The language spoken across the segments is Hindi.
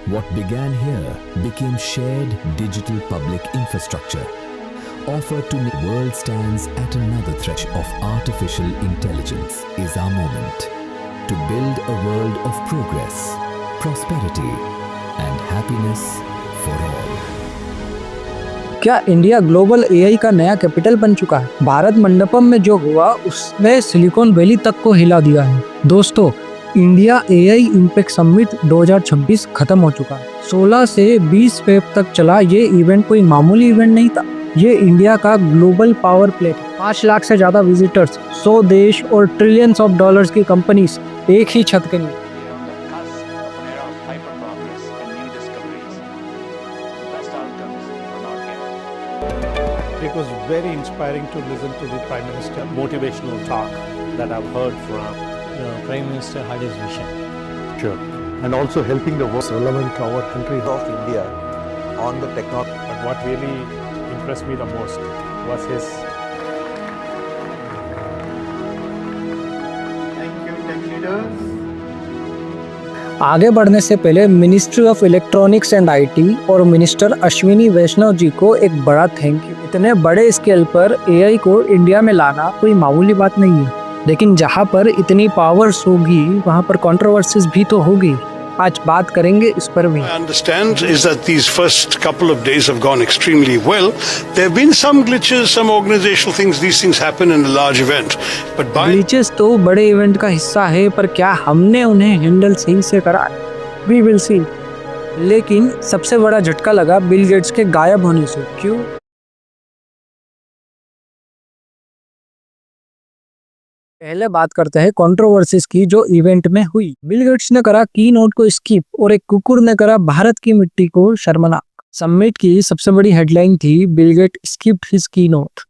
What began here became shared digital public infrastructure, offered to the world stands at another threshold of artificial intelligence is our moment to build a world of progress, prosperity and happiness for all. क्या इंडिया ग्लोबल एआई का नया कैपिटल बन चुका है? भारत मंडपम में जो हुआ उसने सिलिकॉन वैली तक को हिला दिया है। दोस्तों, इंडिया एआई इम्पैक्ट समिट 2026 खत्म हो चुका है। 16 से 20 फेब तक चला ये इवेंट कोई मामूली इवेंट नहीं था। ये इंडिया का ग्लोबल पावर प्लेट, 5 लाख से ज्यादा विजिटर्स, 100 देश और ट्रिलियंस ऑफ डॉलर्स की कंपनीज एक ही छत के नीचे। It was very inspiring to listen to the Prime Minister motivational talk that I've heard from the Prime Minister had his vision. Sure. And also helping the world relevant to our country of India on the technology. But what really impressed me the most was his. Thank you, tech leaders. आगे बढ़ने से पहले ministry of electronics and IT और मिनिस्टर अश्विनी वैष्णव जी को एक बड़ा थैंक यू। इतने बड़े स्केल पर एआई को इंडिया में लाना कोई मामूली बात नहीं है, लेकिन जहाँ पर इतनी पावर्स होगी वहाँ पर कंट्रोवर्सीज भी तो होगी। आज बात करेंगे इस पर भी। I understand is that these first couple of days have gone extremely well. There have been some glitches, some organizational things. These things happen in a large event. But by glitches तो बड़े इवेंट का हिस्सा है, पर क्या हमने उन्हें हैंडल सही से करा? We will see। लेकिन सबसे बड़ा झटका लगा बिल गेट्स के गायब होने से। क्यों? पहले बात करते हैं कंट्रोवर्सीज की जो इवेंट में हुई। बिल गेट्स ने करा की नोट को स्किप और एक कुकुर ने करा भारत की मिट्टी को शर्मनाक। समिट की सबसे बड़ी हेडलाइन थी बिल गेट स्किप्ड हिज की नोट।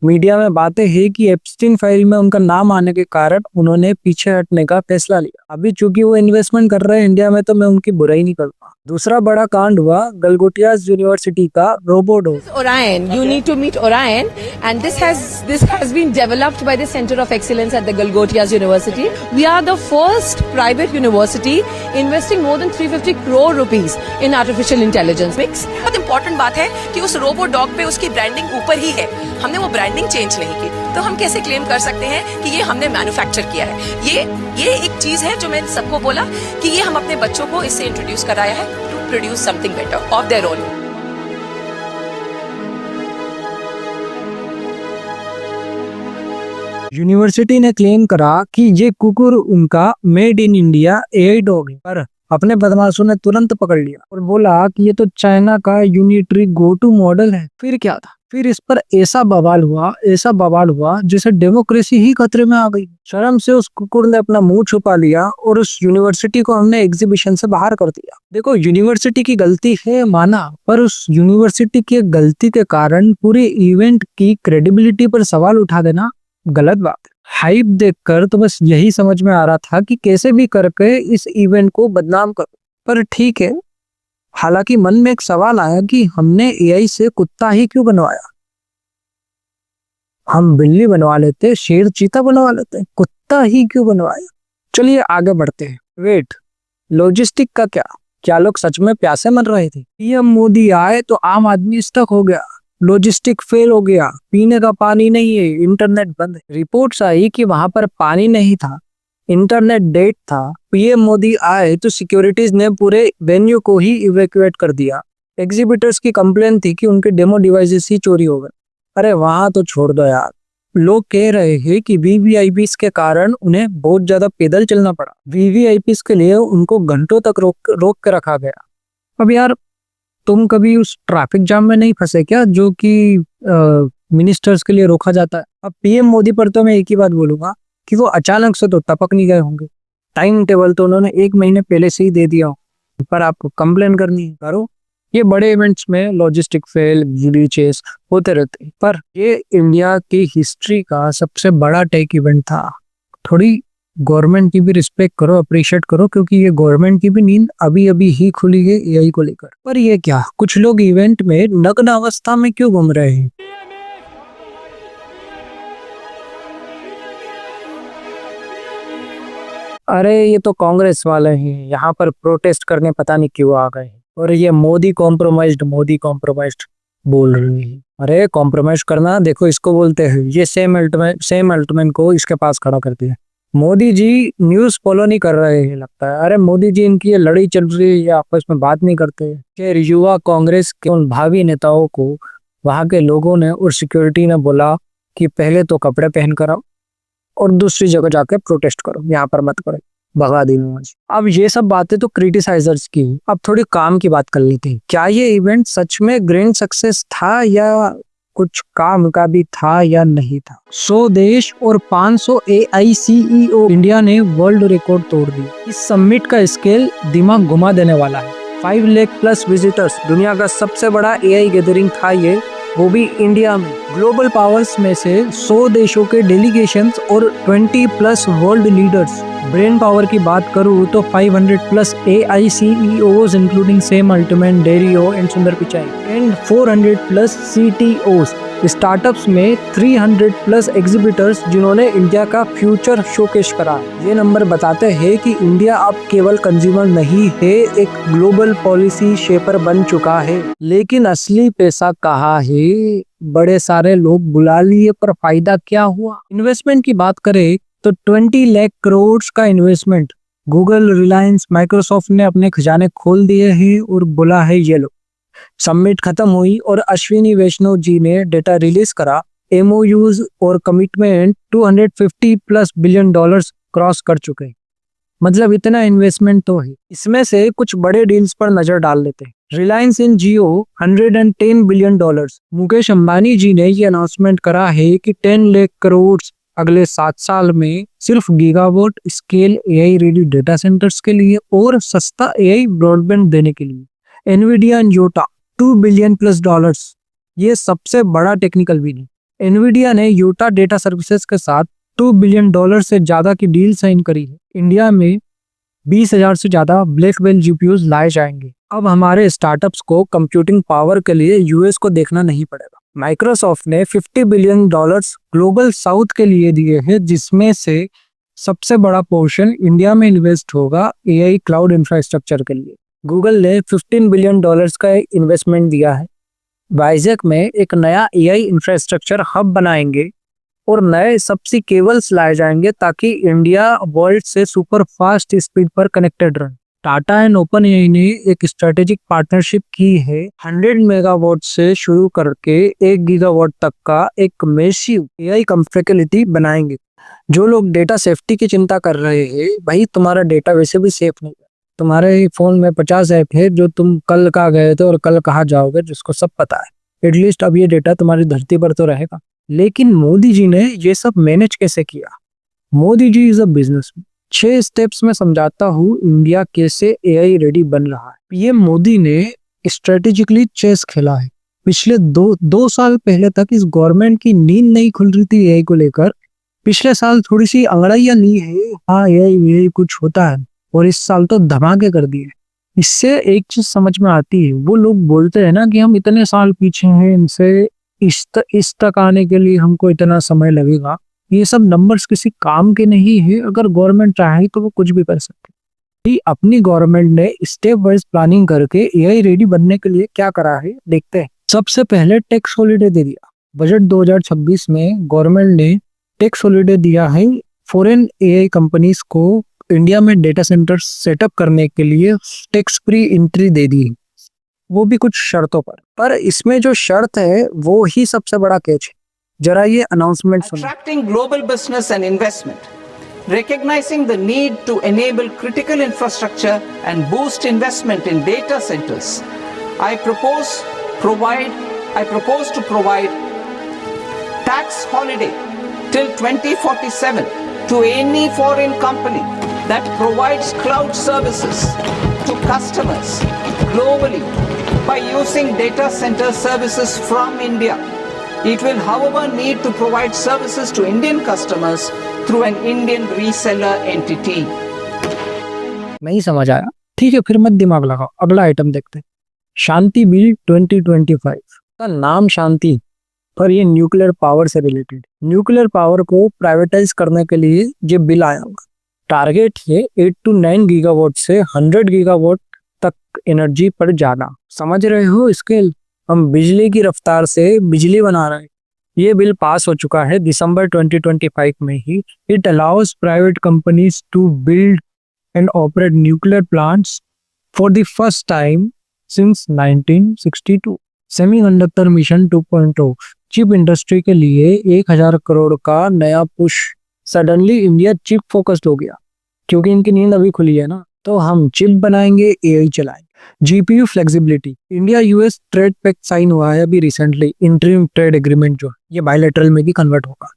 मीडिया में बातें हैं कि एप्स्टीन फाइल में उनका नाम आने के कारण उन्होंने पीछे हटने का फैसला लिया। अभी चूंकि वो इन्वेस्टमेंट कर रहे हैं इंडिया में, तो मैं उनकी बुराई नहीं करूंगा। दूसरा बड़ा कांड हुआ गलगोटियास यूनिवर्सिटी का robodog. Orion, you need to meet Orion, and this has been developed by the Center of Excellence at the Galgotias University. We are the first private university investing more than 350 crore rupees in artificial intelligence. बहुत इम्पोर्टेंट बात है कि उस रोबो डॉग पे उसकी ब्रांडिंग ऊपर ही है, हमने वो ब्रांडिंग चेंज नहीं की, तो हम कैसे क्लेम कर सकते हैं कि ये हमने मैन्युफैक्चर किया है? ये एक चीज है जो मैंने सबको बोला कि ये हम अपने बच्चों को इससे इंट्रोड्यूस कराया है to produce something better of their own. University ने क्लेम करा कि ये कुकुर उनका made in India AI dog है, पर अपने बदमाशों ने तुरंत पकड़ लिया और बोला कि ये तो चाइना का यूनिटरी गो टू मॉडल है। फिर क्या था? फिर इस पर ऐसा बवाल हुआ जैसे डेमोक्रेसी ही खतरे में आ गई। शर्म से उस कुकुर ने अपना मुंह छुपा लिया और उस यूनिवर्सिटी को हमने एग्जीबिशन से बाहर कर दिया। देखो, यूनिवर्सिटी की गलती है माना, पर उस यूनिवर्सिटी की गलती के कारण पूरे इवेंट की क्रेडिबिलिटी पर सवाल उठा देना गलत बात है। हाइप देखकर तो बस यही समझ में आ रहा था कि कैसे भी करके इस इवेंट को बदनाम करो। पर ठीक है, हालांकि मन में एक सवाल आया कि हमने एआई से कुत्ता ही क्यों बनवाया? हम बिल्ली बनवा लेते, शेर चीता बनवा लेते, कुत्ता ही क्यों बनवाया? चलिए आगे बढ़ते हैं। वेट, लॉजिस्टिक का क्या लोग सच में प्यासे मर रहे थे? पीएम मोदी आए तो आम आदमी स्टक हो गया, लॉजिस्टिक फेल हो गया, पीने का पानी नहीं है, इंटरनेट बंद है। रिपोर्ट्स आई कि वहां पर पानी नहीं था, इंटरनेट डेड था। पीएम मोदी आए तो सिक्योरिटीज ने पूरे वेन्यू को ही इवैक्यूएट कर दिया। एग्जिबिटर्स की कंप्लेन थी कि उनके डेमो डिवाइसेस ही चोरी हो गए। अरे वहां तो छोड़ दो यार, लोग कह रहे हैं कि वीवीआईपीस के कारण उन्हें बहुत ज्यादा पैदल चलना पड़ा। वीवीआईपीस के लिए उनको घंटों तक रोक के रखा गया। अब यार, तुम कभी उस ट्रैफिक जाम में नहीं फंसे क्या जो कि मिनिस्टर्स के लिए रोका जाता है? अब पीएम मोदी पर तो मैं एक ही बात बोलूंगा कि वो अचानक से तो टपक नहीं गए होंगे। टाइम टेबल तो उन्होंने 1 महीने पहले से ही दे दिया हो, पर आपको कंप्लेन करनी है, करो। ये बड़े इवेंट्स में लॉजिस्टिक फेल, ग्लिचेस होते रहते हैं, पर ये इंडिया की हिस्ट्री का सबसे बड़ा टेक इवेंट था। थोड़ी गवर्नमेंट की भी रिस्पेक्ट करो, अप्रिशिएट करो, क्योंकि ये गवर्नमेंट की भी नींद अभी अभी ही खुली है एआई को लेकर। पर ये क्या, कुछ लोग इवेंट में नग्न अवस्था में क्यों घूम रहे हैं? अरे ये तो कांग्रेस वाले हैं, यहाँ पर प्रोटेस्ट करने पता नहीं क्यों आ गए हैं। और ये मोदी कॉम्प्रोमाइज्ड बोल रही है। अरे कॉम्प्रोमाइज करना देखो इसको बोलते हैं। ये सेम अल्टमैन को इसके पास खड़ा करती है। मोदी जी न्यूज फॉलो नहीं कर रहे हैं लगता है। अरे मोदी जी इनकी ये लड़ाई चल रही है, ये आपस में बात नहीं करते हैं। फिर युवा कांग्रेस के उन भावी नेताओं को वहां के लोगों ने और सिक्योरिटी ने बोला कि पहले तो कपड़े पहन कर आओ और दूसरी जगह जाके प्रोटेस्ट करो, यहाँ पर मत करो, भगा दी आज। अब ये सब बातें तो क्रिटिसाइजर्स की, अब थोड़ी काम की बात कर लेते हैं। क्या ये इवेंट सच में ग्रैंड सक्सेस था या कुछ काम का भी था या नहीं था? 100 देश और 500 AICEO इंडिया ने वर्ल्ड रिकॉर्ड तोड़ दी। इस समिट का स्केल दिमाग घुमा देने वाला है। 5 लाख प्लस विजिटर्स, दुनिया का सबसे बड़ा AI गैदरिंग था ये, वो भी इंडिया में। ग्लोबल पावर्स में से 100 देशों के डेलीगेशंस और 20 plus world leaders. Brain power की बात करूँ तो 500 plus AICEOs including Sam Altman, Dario and Sundar Pichai and 400 plus CTOs। Startups में 300 प्लस एग्जिबिटर्स जिन्होंने इंडिया का फ्यूचर शोकेस करा। ये नंबर बताते हैं कि इंडिया अब केवल कंज्यूमर नहीं है, एक ग्लोबल पॉलिसी शेपर बन चुका है। लेकिन असली पैसा कहाँ है? बड़े सारे लोग बुला लिए पर फायदा क्या हुआ? इन्वेस्टमेंट की बात करें तो 20 लाख करोड़ का इन्वेस्टमेंट गूगल, रिलायंस, माइक्रोसॉफ्ट ने अपने खजाने खोल दिए हैं और बोला है ये लो। समिट खत्म हुई और अश्विनी वैष्णव जी ने डेटा रिलीज करा। MOUs और commitment 250 plus billion dollars cross कर चुके हैं। मतलब इतना इन्वेस्टमेंट तो है। इसमें से कुछ बड़े डील्स पर नजर डाल लेते हैं। रिलायंस इन जियो 110 बिलियन डॉलर्स। मुकेश अंबानी जी ने ये अनाउंसमेंट करा है कि 10 लाख करोड़ अगले 7 साल में सिर्फ gigawatt scale AI ready data centers के लिए और सस्ता AI ब्रॉडबैंड देने के लिए। Nvidia and Yotta 2 billion plus dollars. ये सबसे बड़ा टेक्निकल भी नहीं। एनवीडिया ने योटा डेटा सर्विसेज के साथ 2 बिलियन डॉलर से ज्यादा की डील साइन करी है। इंडिया में 20,000 से ज्यादा ब्लैकबेल GPUs लाए जाएंगे। अब हमारे स्टार्टअप्स को कंप्यूटिंग पावर के लिए US को देखना नहीं पड़ेगा। माइक्रोसॉफ्ट ने 50 बिलियन डॉलर्स ग्लोबल साउथ के लिए दिए हैं, जिसमें से सबसे बड़ा पोर्शन इंडिया में इन्वेस्ट होगा AI क्लाउड इंफ्रास्ट्रक्चर के लिए। गूगल ने 15 बिलियन डॉलर्स का इन्वेस्टमेंट दिया है। वाइजैक में एक नया AI इंफ्रास्ट्रक्चर हब बनाएंगे और नए सबसी केबल्स लाए जाएंगे ताकि इंडिया वर्ल्ड से सुपर फास्ट स्पीड पर कनेक्टेड रहे। टाटा एंड OpenAI ने एक स्ट्रेटेजिक पार्टनरशिप की है। 100 मेगावाट से शुरू करके 1 गीगावाट तक का एक मैसिव AI फैसिलिटी बनाएंगे। जो लोग डेटा सेफ्टी की चिंता कर रहे हैं, भाई तुम्हारा डेटा वैसे भी सेफ नहीं है। तुम्हारे फोन में 50 ऐप है जो तुम कल कहाँ गए थे और कल कहाँ जाओगे, जिसको सब पता है। एटलीस्ट अब ये डेटा तुम्हारी धरती पर तो रहेगा। लेकिन मोदी जी ने ये सब मैनेज कैसे किया? Modi ji is a businessman. 6 steps में समझाता हूँ इंडिया कैसे AI रेडी बन रहा है। ये मोदी ने स्ट्रेटेजिकली चेस खेला है। पिछले दो साल पहले तक इस गवर्नमेंट की नींद नहीं खुल रही थी AI को लेकर। पिछले साल थोड़ी सी अंगड़ाइयां ली है, हाँ AI कुछ होता है, और इस साल तो धमाके कर दिए। इससे एक चीज समझ में आती है, वो लोग बोलते हैं ना कि हम इतने साल पीछे हैं, इनसे इस तक आने के लिए हमको इतना समय लगेगा। ये सब नंबर्स किसी काम के नहीं है। अगर गवर्नमेंट चाहे तो वो कुछ भी कर सकती है। अपनी गवर्नमेंट ने स्टेप वाइज प्लानिंग करके AI रेडी बनने के लिए क्या करा है देखते हैं। सबसे पहले टैक्स हॉलिडे दे दिया। बजट 2026 में गवर्नमेंट ने टैक्स हॉलिडे दिया है फॉरेन AI कंपनीज को इंडिया में डेटा सेंटर सेटअप करने के लिए टैक्स फ्री एंट्री दे दी, वो भी कुछ शर्तों पर इसमें जो शर्त है वो ही सबसे बड़ा कैच है। जरा ये अनाउंसमेंट सुनो। Attracting global business and investment, recognizing the need to enable critical infrastructure and boost investment in data centers. I propose to provide tax holiday till 2047 to any foreign company that provides cloud services to customers globally by using data center services from India. It will, however, need to provide services to Indian customers through an Indian reseller entity. नहीं समझ आया? ठीक है, फिर मत दिमाग लगाओ। अगला आइटम देखते हैं। शांति बिल 2025 का नाम शांति, पर ये न्यूक्लियर पावर से रिलेटेड। न्यूक्लियर पावर को प्राइवेटाइज करने के लिए ये बिल आया होगा। टारगेट है 8 to 9 गीगावाट से 100 गीगावाट तक एनर्जी पर जाना। समझ रहे हो स्केल? हम बिजली की रफ्तार से बिजली बना रहे हैं। ये बिल पास हो चुका है दिसंबर 2025 में ही। It allows private companies to build and operate nuclear plants for the first time since 1962। Semiconductor mission 2.0 chip industry के लिए 1000 करोड़ का नया push. Suddenly India chip focused हो गया क्योंकि इनकी नींद अभी खुली है ना, तो हम चिप बनाएंगे, एआई चलाएंगे। GPU flexibility, India US trade pact sign हुआ है अभी रिसेंटली, इंटरिम ट्रेड एग्रीमेंट जो ये बायलैटरल में भी कन्वर्ट होगा।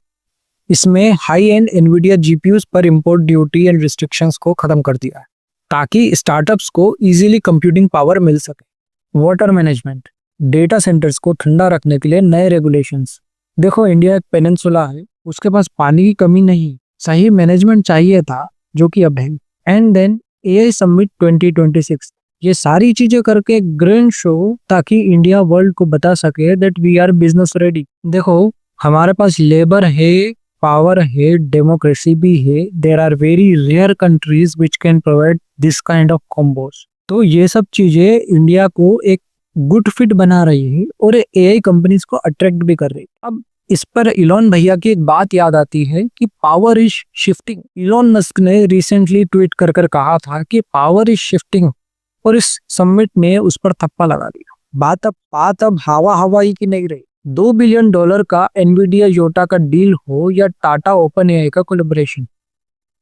इसमें हाई एंड एनवीडिया जीपीयूज पर इंपोर्ट ड्यूटी एंड रिस्ट्रिक्शंस को खत्म कर दिया है ताकि स्टार्टअप्स को इजीली कंप्यूटिंग पावर मिल सके। वाटर मैनेजमेंट, डेटा सेंटर्स को ठंडा रखने के लिए नए रेगुलेशंस। देखो इंडिया एक पेनिनसुला है, उसके पास पानी की कमी नहीं, सही मैनेजमेंट चाहिए था जो कि अब है। एंड देन एआई समिट 2026, ये सारी चीजें करके ग्रैंड शो ताकि इंडिया वर्ल्ड को बता सके that we are business ready. देखो हमारे पास लेबर है, पावर है, डेमोक्रेसी भी है। There are very rare countries which can provide this kind of combos. तो ये सब चीजें इंडिया को एक गुड फिट बना रही है और एआई कंपनीज को अट्रैक्ट भी कर रही है। अब इस पर इलॉन भैया की एक बात याद आती है कि power is shifting. Elon Musk ने रिसेंटली ट्वीट कर कहा था कि पावर इज शिफ्टिंग और इस समिट ने उस पर थप्पा लगा दिया। बात अब हवा ही की नहीं रही। $2 बिलियन का एनवीडिया योटा का डील हो या टाटा ओपन एआई का कोलैबोरेशन,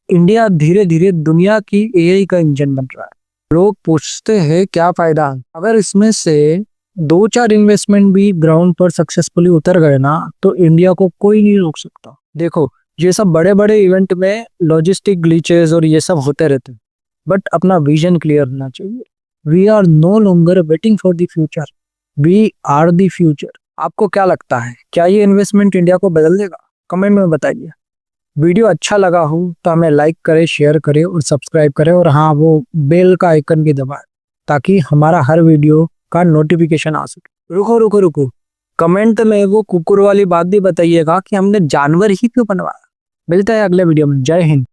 इंडिया धीरे धीरे दुनिया की एआई का इंजन बन रहा है। लोग पूछते हैं क्या फायदा? अगर इसमें से 2-4 इन्वेस्टमेंट भी ग्राउंड पर सक्सेसफुली उतर गए ना, तो इंडिया को कोई नहीं रोक सकता। देखो ये सब बड़े बड़े इवेंट में लॉजिस्टिक ग्लिचेस और ये सब होते रहते हैं, बट अपना विजन क्लियर होना चाहिए। We are no longer waiting for the future, we are the future. आपको क्या लगता है, क्या ये इन्वेस्टमेंट इंडिया को बदल देगा? कमेंट में बताइए। वीडियो अच्छा लगा हो तो हमें लाइक करें, शेयर करें और सब्सक्राइब करें, और हाँ वो बेल का आइकन भी दबाएं ताकि हमारा हर वीडियो का नोटिफिकेशन आ सके। रुको, कमेंट में वो कुकुर वाली बात भी बताइएगा कि हमने जानवर ही क्यों बनवाया। मिलता है अगले वीडियो में। जय हिंद।